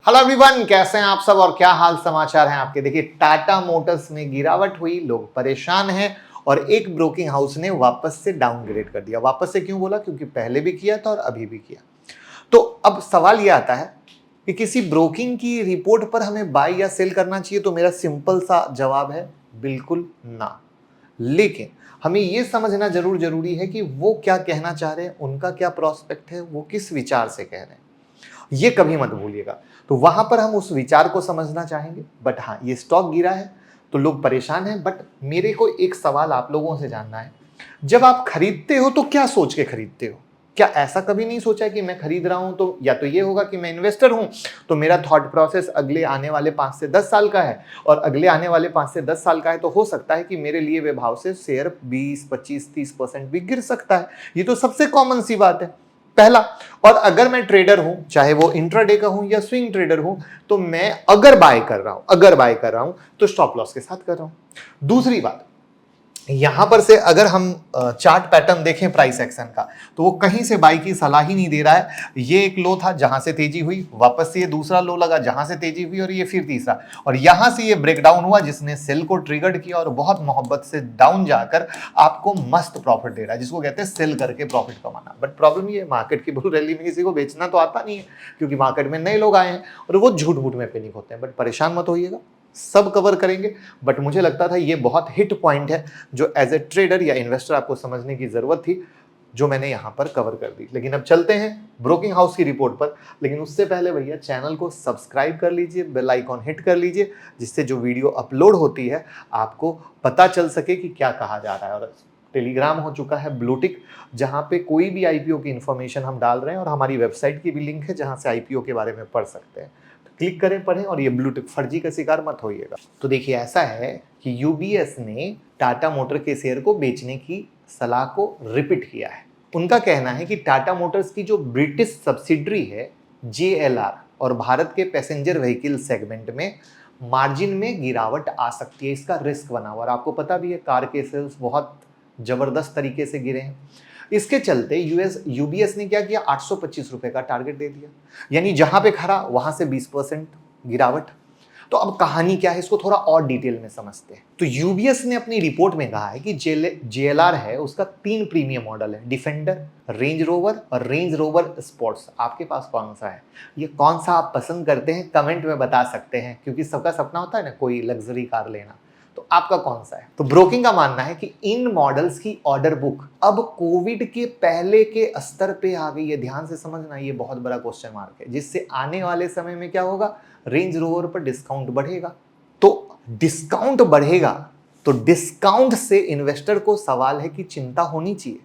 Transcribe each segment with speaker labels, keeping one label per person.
Speaker 1: Hello everyone, कैसे हैं आप सब और क्या हाल समाचार हैं आपके। देखिए, टाटा मोटर्स में गिरावट हुई, लोग परेशान हैं और एक ब्रोकिंग हाउस ने वापस से डाउनग्रेड कर दिया। वापस से क्यों बोला? क्योंकि पहले भी किया था और अभी भी किया। तो अब सवाल यह आता है कि किसी ब्रोकिंग की रिपोर्ट पर हमें बाय या सेल करना चाहिए। तो मेरा सिंपल सा जवाब है बिल्कुल ना। लेकिन हमें यह समझना जरूरी है कि वो क्या कहना चाह रहे हैं, उनका क्या प्रोस्पेक्ट है, वो किस विचार से कह रहे हैं, ये कभी मत भूलिएगा। तो वहां पर हम उस विचार को समझना चाहेंगे। बट हाँ, ये स्टॉक गिरा है तो लोग परेशान हैं। बट मेरे को एक सवाल आप लोगों से जानना है, जब आप खरीदते हो तो क्या सोच के खरीदते हो? क्या ऐसा कभी नहीं सोचा कि मैं खरीद रहा हूं तो या तो ये होगा कि मैं इन्वेस्टर हूं, तो मेरा थॉट प्रोसेस अगले आने वाले 5 से 10 साल का है, और अगले आने वाले 5 से 10 साल का है तो हो सकता है कि मेरे लिए वे भाव से शेयर 20, 25, 30% भी गिर सकता है। ये तो सबसे कॉमन सी बात है, पहला। और अगर मैं ट्रेडर हूं, चाहे वो इंट्राडे का हूं या स्विंग ट्रेडर हूं, तो मैं अगर बाय कर रहा हूं तो स्टॉप लॉस के साथ कर रहा हूं। दूसरी बात, यहां पर से अगर हम चार्ट पैटर्न देखें प्राइस एक्शन का, तो वो कहीं से बाई की सलाह ही नहीं दे रहा है। ये एक लो था जहां से तेजी हुई, वापस से ये दूसरा लो लगा जहां से तेजी हुई, और ये फिर तीसरा, और यहां से ये ब्रेकडाउन हुआ जिसने सेल को ट्रिगर्ड किया और बहुत मोहब्बत से डाउन जाकर आपको मस्त प्रॉफिट दे रहा है, जिसको कहते हैं सेल करके प्रॉफिट कमाना। बट प्रॉब्लम ये, मार्केट की बुल रैली में किसी को बेचना तो आता नहीं है, क्योंकि मार्केट में नए लोग आए हैं और वो झूठ मूठ में पैनिक होते हैं। बट परेशान मत होइएगा, सब कवर करेंगे। बट मुझे लगता था ये बहुत हिट पॉइंट है जो एज ए ट्रेडर या इन्वेस्टर आपको समझने की जरूरत थी, जो मैंने यहां पर कवर कर दी। लेकिन अब चलते हैं ब्रोकिंग हाउस की रिपोर्ट पर। लेकिन उससे पहले भैया चैनल को सब्सक्राइब कर लीजिए, बेल आइकॉन हिट कर लीजिए, जिससे जो वीडियो अपलोड होती है आपको पता चल सके कि क्या कहा जा रहा है। और टेलीग्राम हो चुका है ब्लूटिक, जहां पे कोई भी आईपीओ की इंफॉर्मेशन हम डाल रहे हैं, और हमारी वेबसाइट की भी लिंक है जहां से आईपीओ के बारे में पढ़ सकते हैं। क्लिक करें, पढ़ें, और ये ब्लूटिक फर्जी का शिकार मत होइएगा। तो देखिए, ऐसा है कि यूबीएस ने टाटा मोटर के शेयर को बेचने की सलाह को रिपीट किया है। उनका कहना है कि टाटा मोटर्स की जो ब्रिटिश सब्सिडरी है जेएलआर, और भारत के पैसेंजर व्हीकल सेगमेंट में मार्जिन में गिरावट आ सकती है, इसका रिस्क बना हुआ। और आपको पता भी है कार के सेल्स बहुत जबरदस्त तरीके से गिरे हैं। इसके चलते यूबीएस ने क्या किया, 825 रुपए का टारगेट दे दिया, यानी जहां पे खड़ा वहां से 20% गिरावट। तो अब कहानी क्या है, इसको थोड़ा और डिटेल में समझते हैं। तो यूबीएस ने अपनी रिपोर्ट में कहा है कि जेएलआर है उसका 3 प्रीमियम मॉडल है, डिफेंडर, रेंज रोवर और रेंज रोवर स्पोर्ट्स। आपके पास कौन सा है? ये कौन सा आप पसंद करते हैं कमेंट में बता सकते हैं, क्योंकि सबका सपना होता है ना कोई लग्जरी कार लेना। तो आपका कौन सा है? तो ब्रोकिंग का मानना है कि इन मॉडल्स की ऑर्डर बुक अब कोविड के पहले के स्तर पे आ गई है। ध्यान से समझना, ये बहुत बड़ा क्वेश्चन मार्क है, जिससे आने वाले समय में क्या होगा, रेंज रोवर पर डिस्काउंट बढ़ेगा। तो डिस्काउंट बढ़ेगा तो डिस्काउंट से इन्वेस्टर को सवाल है कि चिंता होनी चाहिए।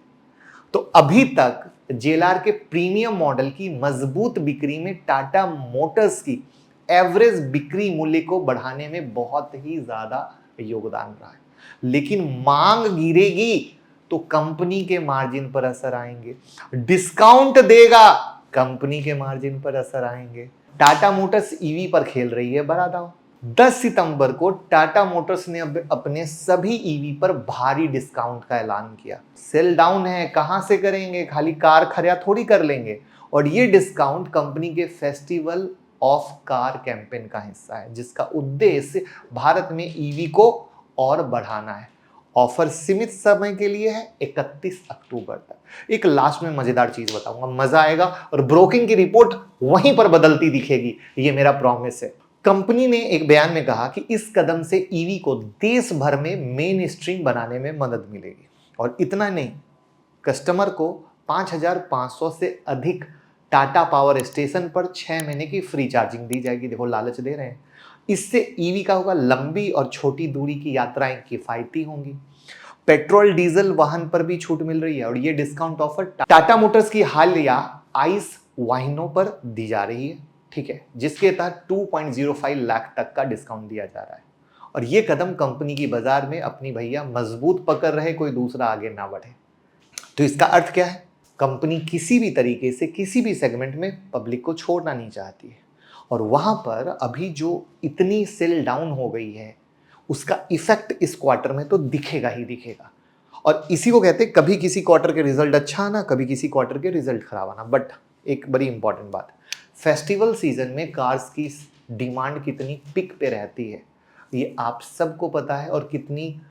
Speaker 1: तो अभी तक जेएलआर के प्रीमियम मॉडल की मजबूत बिक्री में टाटा मोटर्स की एवरेज बिक्री मूल्य को बढ़ाने में बहुत ही ज्यादा योगदान रहा है। लेकिन मांग गिरेगी तो कंपनी के मार्जिन पर असर आएंगे, डिस्काउंट देगा कंपनी के मार्जिन पर असर आएंगे। टाटा मोटर्स ईवी पर खेल रही है बड़ा दांव। 10 सितंबर को टाटा मोटर्स ने अपने सभी ईवी पर भारी डिस्काउंट का ऐलान किया। सेल डाउन है, कहां से करेंगे, खाली कार खरीदा थोड़ी कर लेंगे। और ये डिस्काउंट कंपनी के फेस्टिवल ऑफ कार कैंपेन का हिस्सा है, जिसका उद्देश्य भारत में ईवी को और बढ़ाना है। ऑफर सीमित समय के लिए है, 31 अक्टूबर तक। एक लास्ट में मजेदार चीज बताऊंगा, मजा आएगा, और ब्रोकिंग की रिपोर्ट वहीं पर बदलती दिखेगी, ये मेरा प्रॉमिस है। कंपनी ने एक बयान में कहा कि इस कदम से ईवी को देश भर में मेन स्ट्रीम बनाने में मदद मिलेगी। और इतना नहीं, कस्टमर को 5,500 से अधिक टाटा पावर स्टेशन पर 6 महीने की फ्री चार्जिंग दी जाएगी। देखो, लालच दे रहे हैं। इससे ईवी का होगा लंबी और छोटी दूरी की यात्राएं किफायती होंगी। पेट्रोल डीजल वाहन पर भी छूट मिल रही है, और ये डिस्काउंट ऑफर टाटा मोटर्स की हालिया आइस वाहनों पर दी जा रही है, ठीक है, जिसके तहत 2.05 लाख तक का डिस्काउंट दिया जा रहा है। और ये कदम कंपनी की बाजार में अपनी भैया मजबूत पकड़ रहे, कोई दूसरा आगे ना बढ़े। तो इसका अर्थ क्या है, कंपनी किसी भी तरीके से किसी भी सेगमेंट में पब्लिक को छोड़ना नहीं चाहती है। और वहां पर अभी जो इतनी सेल डाउन हो गई है, उसका इफेक्ट इस क्वार्टर में तो दिखेगा ही दिखेगा। और इसी को कहते हैं कभी किसी क्वार्टर के रिजल्ट अच्छा आना, कभी किसी क्वार्टर के रिजल्ट खराब आना। बट एक बड़ी इंपॉर्टेंट बात, फेस्टिवल सीजन में कार्स की डिमांड कितनी पिक पे रहती है ये आप सबको पता है, और कितनी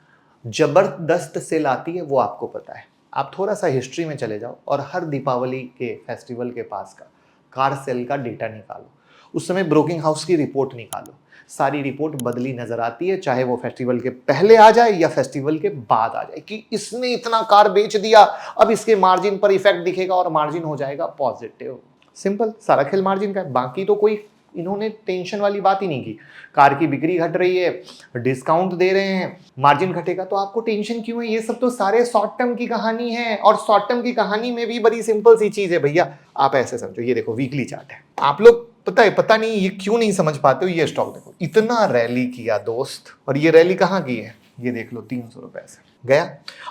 Speaker 1: जबरदस्त सेल आती है वो आपको पता है। आप थोड़ा सा हिस्ट्री में चले जाओ और हर दीपावली के फेस्टिवल के पास का कार सेल का डेटा निकालो, उस समय ब्रोकिंग हाउस की रिपोर्ट निकालो, सारी रिपोर्ट बदली नजर आती है, चाहे वो फेस्टिवल के पहले आ जाए या फेस्टिवल के बाद आ जाए, कि इसने इतना कार बेच दिया, अब इसके मार्जिन पर इफेक्ट दिखेगा और मार्जिन हो जाएगा पॉजिटिव। सिंपल, सारा खेल मार्जिन का है। बाकी तो कोई इन्होंने टेंशन वाली बात ही नहीं की। कार की बिक्री घट रही है, डिस्काउंट दे रहे हैं, मार्जिन घटेगा, तो आपको टेंशन क्यों है? ये सब तो सारे शॉर्ट टर्म की कहानी है, और शॉर्ट टर्म की कहानी में भी बड़ी सिंपल सी चीज है भैया। आप ऐसे समझो, ये देखो वीकली चार्ट है। आप लोग पता नहीं ये क्यों नहीं समझ पाते हो। ये स्टॉक देखो, इतना रैली किया दोस्त, और ये रैली कहाँ की है? ये देख लो, 300 रुपए से गया,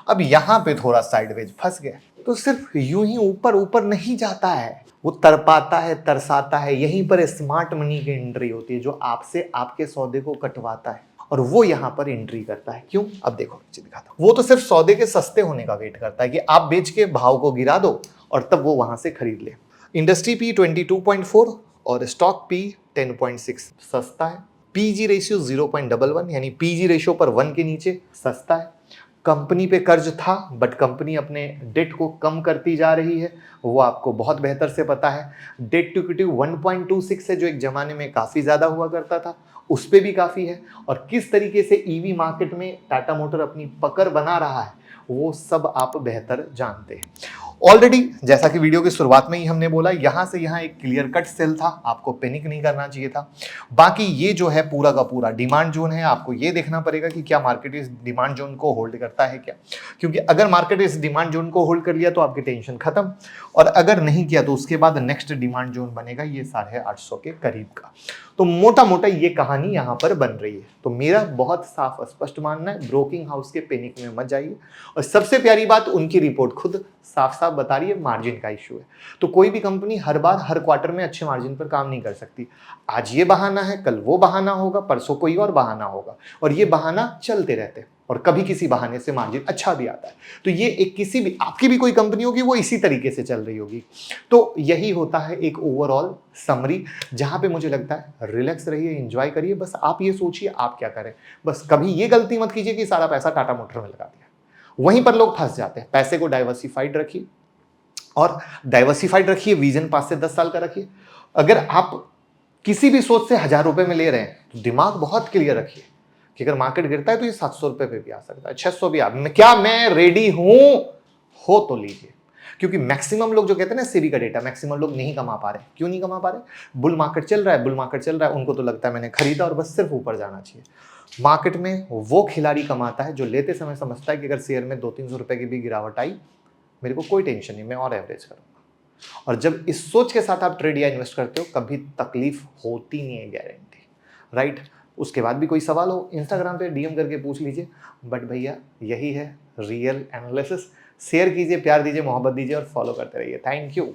Speaker 1: अब यहां पे थोड़ा साइडवेज फंस गया। तो सिर्फ यूं ही ऊपर ऊपर नहीं जाता है, वो तरपाता है, तरसाता है। यहीं पर स्मार्ट मनी की एंट्री होती है, जो आपसे आपके सौदे को कटवाता है, और वो यहां पर एंट्री करता है। क्यों? अब देखो नीचे दिखाता हूं। वो तो सिर्फ सौदे के सस्ते होने का वेट करता है कि आप बेच के भाव को गिरा दो और तब वो वहां से खरीद ले। इंडस्ट्री पी 22.4 और स्टॉक पी 10.6 सस्ता है। पीजी रेशियो 0.11, यानी पीजी रेशियो पर 1 के नीचे सस्ता है। कंपनी पे कर्ज था, बट कंपनी अपने डेट को कम करती जा रही है, वो आपको बहुत बेहतर से पता है। डेट टू इक्विटी 1.26 है, जो एक जमाने में काफ़ी ज़्यादा हुआ करता था, उस पर भी काफ़ी है। और किस तरीके से ईवी मार्केट में टाटा मोटर अपनी पकड़ बना रहा है, वो सब आप बेहतर जानते हैं ऑलरेडी। जैसा कि वीडियो की शुरुआत में ही हमने बोला, यहां से यहां एक क्लियर कट सेल था, आपको पैनिक नहीं करना चाहिए था। बाकी ये जो है पूरा का पूरा डिमांड जोन है, आपको ये देखना पड़ेगा कि क्या मार्केट इस डिमांड जोन को होल्ड करता है क्या, क्योंकि अगर मार्केट इस डिमांड जोन को होल्ड कर लिया तो आपकी टेंशन खत्म, और अगर नहीं किया तो उसके बाद नेक्स्ट डिमांड जोन बनेगा ये 850 के करीब का। तो मोटा मोटा ये कहानी यहां पर बन रही है। तो मेरा बहुत साफ स्पष्ट मानना है, ब्रोकिंग हाउस के पैनिक में मत जाइए। और सबसे प्यारी बात, उनकी रिपोर्ट खुद साफ साफ बता रही है मार्जिन का इश्यू है। तो कोई भी कंपनी हर बार हर क्वार्टर में अच्छे मार्जिन पर काम नहीं कर सकती। आज ये बहाना है, कल वो बहाना होगा, परसों कोई और बहाना होगा, और ये बहाना चलते रहते हैं, और कभी किसी बहाने से मार्जिन अच्छा भी आता है। तो ये एक किसी भी आपकी भी कोई कंपनी होगी, वो इसी तरीके से चल रही होगी। तो यही होता है एक ओवरऑल समरी, जहां पे मुझे लगता है रिलैक्स रहिए, एंजॉय करिए। बस आप ये सोचिए आप क्या करें, बस कभी ये गलती मत कीजिए कि सारा पैसा टाटा मोटर में लगा दिया। वहीं पर लोग फंस जाते हैं। पैसे को डाइवर्सिफाइड रखिए, और डाइवर्सिफाइड रखिए, विजन 5 से 10 साल का रखिए। अगर आप किसी भी सोच से 1000 रुपए में ले रहे हैं तो दिमाग बहुत क्लियर रखिए कि अगर मार्केट गिरता है तो ये 700 रुपए पे भी आ सकता है, 600 भी क्या मैं रेडी हूं? हो तो लीजिए। क्योंकि मैक्सिमम लोग जो कहते हैं ना, सेबी का डेटा, मैक्सिमम लोग नहीं कमा पा रहे। क्यों नहीं कमा पा रहे? बुल मार्केट चल रहा है, बुल मार्केट चल रहा है, उनको तो लगता है मैंने खरीदा और बस सिर्फ ऊपर जाना चाहिए। मार्केट में वो खिलाड़ी कमाता है जो लेते समय समझता है कि अगर शेयर में 200-300 रुपए की भी गिरावट आई, मेरे को कोई टेंशन नहीं, मैं और एवरेज करूंगा। और जब इस सोच के साथ आप ट्रेड या इन्वेस्ट करते हो, कभी तकलीफ होती नहीं है, गारंटी, राइट। उसके बाद भी कोई सवाल हो, इंस्टाग्राम पे डीएम करके पूछ लीजिए। बट भैया यही है रियल एनालिसिस। शेयर कीजिए, प्यार दीजिए, मोहब्बत दीजिए और फॉलो करते रहिए। Thank you.